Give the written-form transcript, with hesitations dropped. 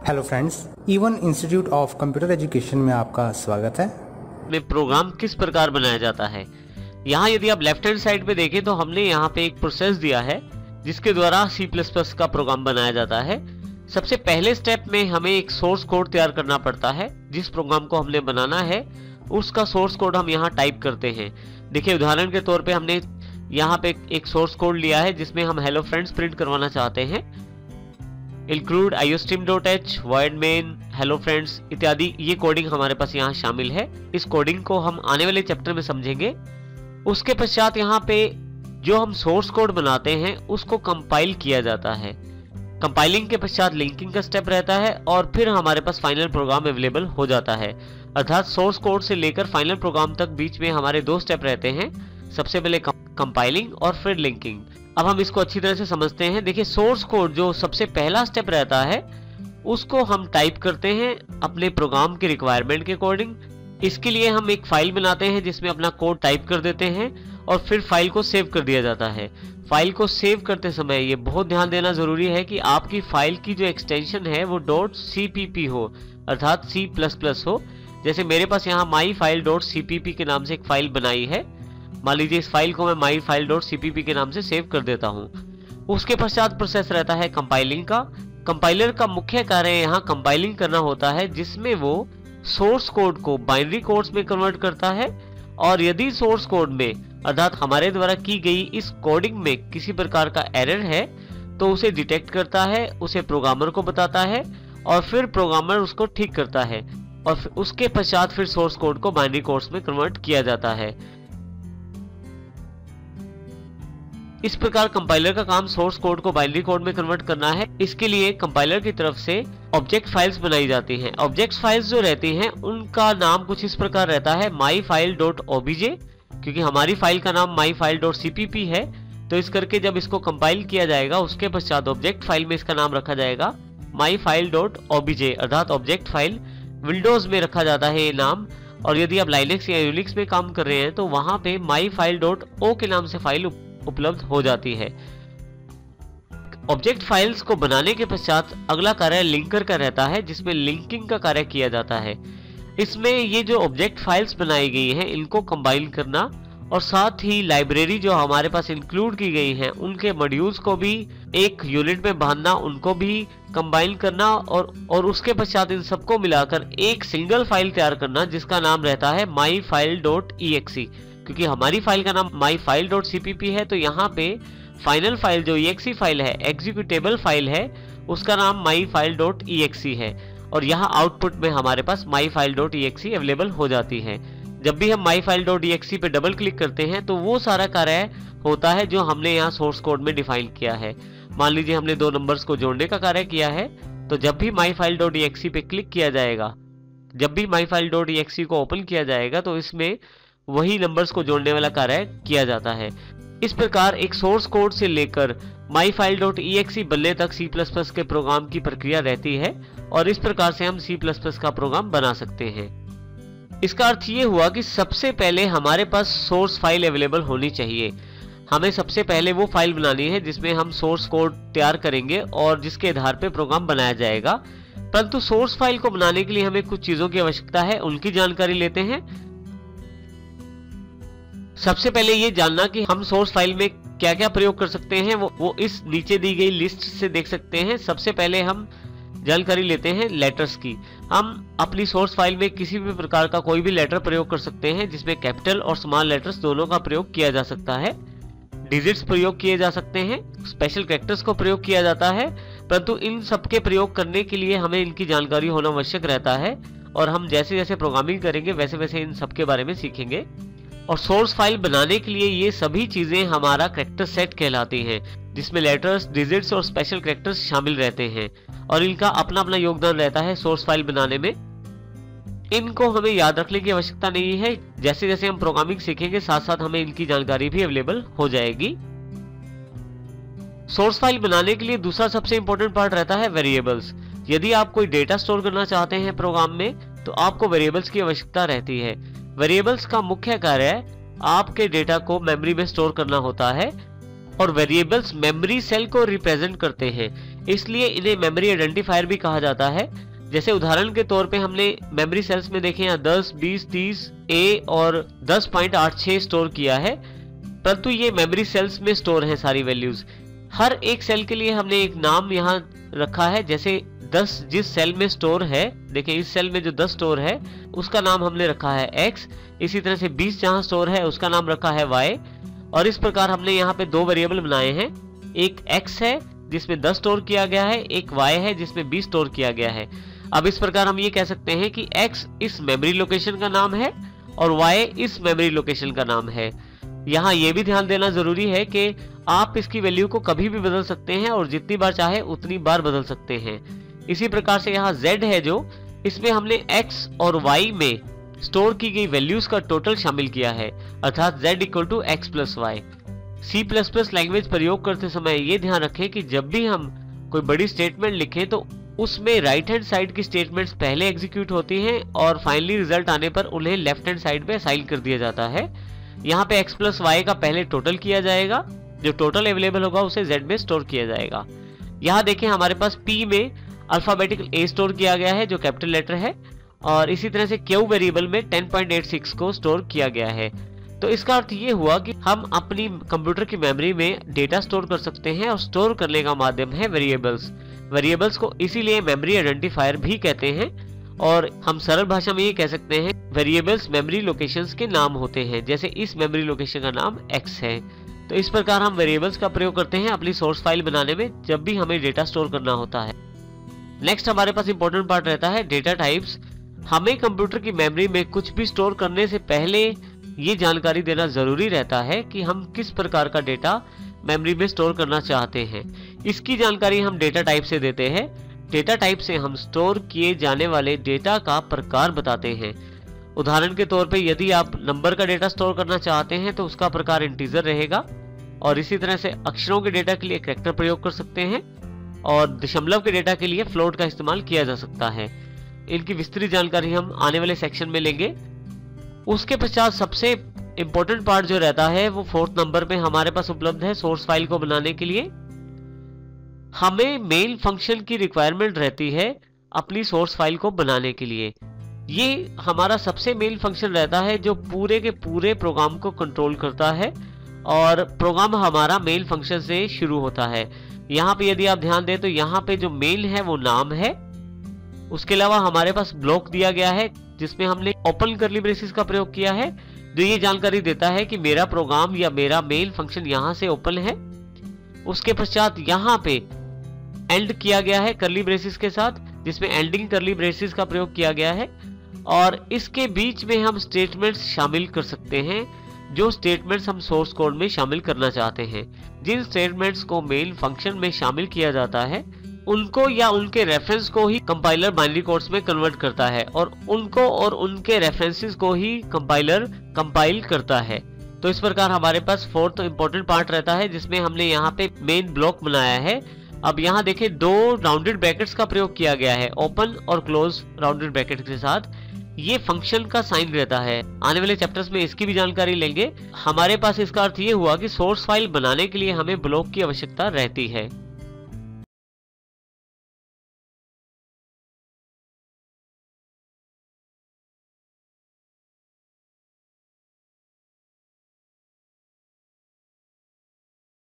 Hello friends, E1 institute of computer education में आपका स्वागत है। में प्रोग्राम किस प्रकार बनाया जाता है। यहाँ यदि आप लेफ्ट हैंड साइड पे देखें तो हमने यहाँ पे एक प्रोसेस दिया है जिसके द्वारा C++ का प्रोग्राम बनाया जाता है। सबसे पहले स्टेप में हमें एक सोर्स कोड तैयार करना पड़ता है। जिस प्रोग्राम को हमने बनाना है उसका सोर्स कोड हम यहाँ टाइप करते हैं। देखिए, उदाहरण के तौर पे हमने यहाँ पे एक सोर्स कोड लिया है जिसमें हम हेलो फ्रेंड्स प्रिंट करवाना चाहते हैं। include iostream.h, void main, hello friends इत्यादि ये कोडिंग हमारे पास यहाँ शामिल है। इस कोडिंग को हम आने वाले चैप्टर में समझेंगे। उसके पश्चात यहाँ पे जो हम सोर्स कोड बनाते हैं उसको कंपाइल किया जाता है। कंपाइलिंग के पश्चात लिंकिंग का स्टेप रहता है और फिर हमारे पास फाइनल प्रोग्राम अवेलेबल हो जाता है। अर्थात सोर्स कोड से लेकर फाइनल प्रोग्राम तक बीच में हमारे दो स्टेप रहते हैं। सबसे पहले कंपाइलिंग और फिर लिंकिंग। अब हम इसको अच्छी तरह से समझते हैं। देखिए, सोर्स कोड जो सबसे पहला स्टेप रहता है उसको हम टाइप करते हैं अपने प्रोग्राम के रिक्वायरमेंट के अकॉर्डिंग। इसके लिए हम एक फाइल बनाते हैं जिसमें अपना कोड टाइप कर देते हैं और फिर फाइल को सेव कर दिया जाता है। फाइल को सेव करते समय ये बहुत ध्यान देना जरूरी है कि आपकी फाइल की जो एक्सटेंशन है वो .cpp हो, अर्थात C++ हो। जैसे मेरे पास यहाँ myfile.cpp के नाम से एक फाइल बनाई है। मान लीजिए इस फाइल को मैं myfile.cpp के नाम से सेव कर देता हूँ। उसके पश्चात प्रोसेस रहता है कंपाइलिंग का। कंपाइलर का मुख्य कार्य यहाँ कंपाइलिंग करना होता है, जिसमें वो सोर्स कोड को बाइनरी कोड्स में कन्वर्ट करता है और यदि सोर्स कोड में अर्थात हमारे द्वारा की गई इस कोडिंग में किसी प्रकार का एरर है तो उसे डिटेक्ट करता है, उसे प्रोग्रामर को बताता है और फिर प्रोग्रामर उसको ठीक करता है और उसके पश्चात फिर सोर्स कोड को बाइनरी कोड्स में कन्वर्ट किया जाता है। इस प्रकार कंपाइलर का काम सोर्स कोड को बाइनरी कोड में कन्वर्ट करना है। इसके लिए कंपाइलर की तरफ से ऑब्जेक्ट फाइल्स बनाई जाती हैं। ऑब्जेक्ट फाइल्स जो रहती हैं उनका नाम कुछ इस प्रकार रहता है myfile.obj, क्योंकि हमारी फाइल का नाम myfile.cpp है। तो इस करके जब इसको कंपाइल किया जाएगा उसके पश्चात ऑब्जेक्ट फाइल में इसका नाम रखा जाएगा myfile.obj, अर्थात ऑब्जेक्ट फाइल। विंडोज में रखा जाता है ये नाम, और यदि आप लाइनक्स या यूनिक्स में काम कर रहे हैं तो वहां पे myfile.o के नाम से फाइल उपलब्ध हो जाती है। ऑब्जेक्ट फाइल्स को बनाने के पश्चात अगला कार्य लिंकर का रहता है, जिसमें लिंकिंग का कार्य किया जाता है। इसमें ये जो ऑब्जेक्ट फाइल्स बनाई गई हैं इनको कंबाइन करना और साथ ही लाइब्रेरी जो हमारे पास इंक्लूड की गई हैं उनके मॉड्यूल्स को भी एक यूनिट में बांधना, उनको भी कंबाइन करना और उसके पश्चात इन सबको मिलाकर एक सिंगल फाइल तैयार करना जिसका नाम रहता है myfile.exe। क्योंकि हमारी फाइल का नाम myfile.cpp है तो यहाँ पे फाइनल फाइल जो exe फाइल है, एग्जीक्यूटेबल फाइल है, उसका नाम myfile.exe है और यहाँ आउटपुट में हमारे पास myfile.exe अवेलेबल हो जाती है। जब भी हम myfile.exe पे डबल क्लिक करते हैं तो वो सारा कार्य होता है जो हमने यहाँ सोर्स कोड में डिफाइन किया है। मान लीजिए हमने दो नंबर्स को जोड़ने का कार्य किया है, तो जब भी myfile.exe पे क्लिक किया जाएगा, जब भी myfile.exe को ओपन किया जाएगा तो इसमें वही नंबर्स को जोड़ने वाला कार्य किया जाता है। इस प्रकार एक सोर्स कोड से लेकर myfile.exe बनने तक C++ के प्रोग्राम की प्रक्रिया रहती है और इस प्रकार से हम C++ का प्रोग्राम बना सकते हैं। इसका अर्थ ये हुआ कि सबसे पहले हमारे पास सोर्स फाइल अवेलेबल होनी चाहिए। हमें सबसे पहले वो फाइल बनानी है जिसमें हम सोर्स कोड तैयार करेंगे और जिसके आधार पर प्रोग्राम बनाया जाएगा। परंतु सोर्स फाइल को बनाने के लिए हमें कुछ चीजों की आवश्यकता है, उनकी जानकारी लेते हैं। सबसे पहले ये जानना कि हम सोर्स फाइल में क्या क्या प्रयोग कर सकते हैं वो इस नीचे दी गई लिस्ट से देख सकते हैं। सबसे पहले हम जानकारी लेते हैं लेटर्स की। हम अपनी सोर्स फाइल में किसी भी प्रकार का कोई भी लेटर प्रयोग कर सकते हैं जिसमें कैपिटल और स्मॉल लेटर्स दोनों का प्रयोग किया जा सकता है। डिजिट्स प्रयोग किए जा सकते हैं, स्पेशल कैरेक्टर्स को प्रयोग किया जाता है, परंतु इन सबके प्रयोग करने के लिए हमें इनकी जानकारी होना आवश्यक रहता है और हम जैसे जैसे प्रोग्रामिंग करेंगे वैसे वैसे इन सबके बारे में सीखेंगे। और सोर्स फाइल बनाने के लिए ये सभी चीजें हमारा कैरेक्टर सेट कहलाती हैं, जिसमें लेटर्स, डिजिट्स और स्पेशल कैरेक्टर्स शामिल रहते हैं और इनका अपना अपना योगदान रहता है सोर्स फाइल बनाने में। इनको हमें याद रखने की आवश्यकता नहीं है, जैसे जैसे हम प्रोग्रामिंग सीखेंगे साथ साथ हमें इनकी जानकारी भी अवेलेबल हो जाएगी। सोर्स फाइल बनाने के लिए दूसरा सबसे इंपॉर्टेंट पार्ट रहता है वेरिएबल्स। यदि आप कोई डेटा स्टोर करना चाहते हैं प्रोग्राम में तो आपको वेरिएबल्स की आवश्यकता रहती है। वेरिएबल्स का मुख्य कार्य आपके डेटा को मेमोरी में स्टोर करना होता है और वेरिएबल्स मेमोरी सेल को रिप्रेजेंट करते हैं। इसलिए इन्हें मेमोरी आइडेंटिफायर भी कहा जाता है। जैसे उदाहरण के तौर पे हमने मेमोरी सेल्स में देखें यहाँ 10, 20, 30 ए और 10.86 स्टोर किया है, परंतु ये मेमोरी सेल्स में स्टोर हैं सारी वैल्यूज। हर एक सेल के लिए हमने एक नाम यहाँ रखा है। जैसे 10 जिस सेल में स्टोर है, देखें इस सेल में जो 10 स्टोर है उसका नाम हमने रखा है x। इसी तरह से 20 जहां स्टोर है उसका नाम रखा है y। और इस प्रकार हमने यहाँ पे दो वेरिएबल बनाए हैं, एक x है जिसमें 10 स्टोर किया गया है, एक y है जिसमें 20 स्टोर किया गया है। अब इस प्रकार हम ये कह सकते हैं कि x इस मेमोरी लोकेशन का नाम है और y इस मेमोरी लोकेशन का नाम है। यहाँ ये भी ध्यान देना जरूरी है कि आप इसकी वैल्यू को कभी भी बदल सकते हैं और जितनी बार चाहे उतनी बार बदल सकते हैं। इसी प्रकार से यहाँ z है जो, इसमें हमने x और y में स्टोर की गई वैल्यूज का टोटल शामिल किया है, अर्थात z equal to x plus y. C++ language प्रयोग करते समय ये ध्यान रखें कि जब भी हम कोई बड़ी स्टेटमेंट लिखें तो उसमें राइट हैंड साइड की स्टेटमेंट्स पहले एग्जीक्यूट होती हैं और फाइनली रिजल्ट आने पर उन्हें लेफ्ट हैंड साइड पे असाइन कर दिया जाता है। यहाँ पे x प्लस वाई का पहले टोटल किया जाएगा, जो टोटल अवेलेबल होगा उसे z में स्टोर किया जाएगा। यहाँ देखें हमारे पास p में अल्फाबेटिकल a स्टोर किया गया है जो कैपिटल लेटर है, और इसी तरह से q वेरिएबल में 10.86 को स्टोर किया गया है। तो इसका अर्थ ये हुआ कि हम अपनी कंप्यूटर की मेमोरी में डेटा स्टोर कर सकते हैं और स्टोर करने का माध्यम है वेरिएबल्स। वेरिएबल्स को इसीलिए मेमोरी आइडेंटिफायर भी कहते हैं, और हम सरल भाषा में ये कह सकते हैं वेरिएबल्स मेमोरी लोकेशंस के नाम होते हैं। जैसे इस मेमोरी लोकेशन का नाम x है। तो इस प्रकार हम वेरिएबल्स का प्रयोग करते हैं अपनी सोर्स फाइल बनाने में जब भी हमें डेटा स्टोर करना होता है। नेक्स्ट हमारे पास इंपॉर्टेंट पार्ट रहता है डेटा टाइप्स। हमें कंप्यूटर की मेमोरी में कुछ भी स्टोर करने से पहले ये जानकारी देना जरूरी रहता है कि हम किस प्रकार का डेटा मेमोरी में स्टोर करना चाहते हैं। इसकी जानकारी हम डेटा टाइप से देते हैं। डेटा टाइप से हम स्टोर किए जाने वाले डेटा का प्रकार बताते हैं। उदाहरण के तौर पे यदि आप नंबर का डेटा स्टोर करना चाहते हैं तो उसका प्रकार इंटीजर रहेगा, और इसी तरह से अक्षरों के डेटा के लिए कैरेक्टर प्रयोग कर सकते हैं, और दशमलव के डेटा के लिए फ्लोट का इस्तेमाल किया जा सकता है। इनकी विस्तृत जानकारी हम आने वाले सेक्शन में लेंगे। उसके पश्चात सबसे इंपॉर्टेंट पार्ट जो रहता है वो 4th नंबर पे हमारे पास उपलब्ध है। सोर्स फाइल को बनाने के लिए हमें मेन फंक्शन की रिक्वायरमेंट रहती है अपनी सोर्स फाइल को बनाने के लिए। ये हमारा सबसे मेन फंक्शन रहता है जो पूरे के पूरे प्रोग्राम को कंट्रोल करता है, और प्रोग्राम हमारा मेन फंक्शन से शुरू होता है। यहाँ पे यदि आप ध्यान दें तो यहाँ पे जो मेन है वो नाम है। उसके अलावा हमारे पास ब्लॉक दिया गया है जिसमें हमने ओपन करली ब्रेसेस का प्रयोग किया है, जो ये जानकारी देता है कि मेरा प्रोग्राम या मेरा मेन फंक्शन यहाँ से ओपन है। उसके पश्चात यहाँ पे एंड किया गया है करली ब्रेसेस के साथ, जिसमें एंडिंग करली ब्रेसेस का प्रयोग किया गया है, और इसके बीच में हम स्टेटमेंट्स शामिल कर सकते हैं जो स्टेटमेंट्स हम सोर्स कोड में शामिल करना चाहते हैं। जिन स्टेटमेंट्स को मेन फंक्शन में शामिल किया जाता है उनको या उनके रेफरेंस को ही कंपाइलर बाइनरी कोड्स में कन्वर्ट करता है, और उनको और उनके रेफरेंसेस को ही कंपाइलर कंपाइल करता है। तो इस प्रकार हमारे पास 4th इंपॉर्टेंट पार्ट रहता है जिसमें हमने यहाँ पे मेन ब्लॉक बनाया है। अब यहाँ देखें 2 राउंडेड ब्रैकेट्स का प्रयोग किया गया है, ओपन और क्लोज राउंडेड ब्रैकेट के साथ। ये फंक्शन का साइन रहता है। आने वाले चैप्टर्स में इसकी भी जानकारी लेंगे। हमारे पास इसका अर्थ ये हुआ कि सोर्स फाइल बनाने के लिए हमें ब्लॉक की आवश्यकता रहती है।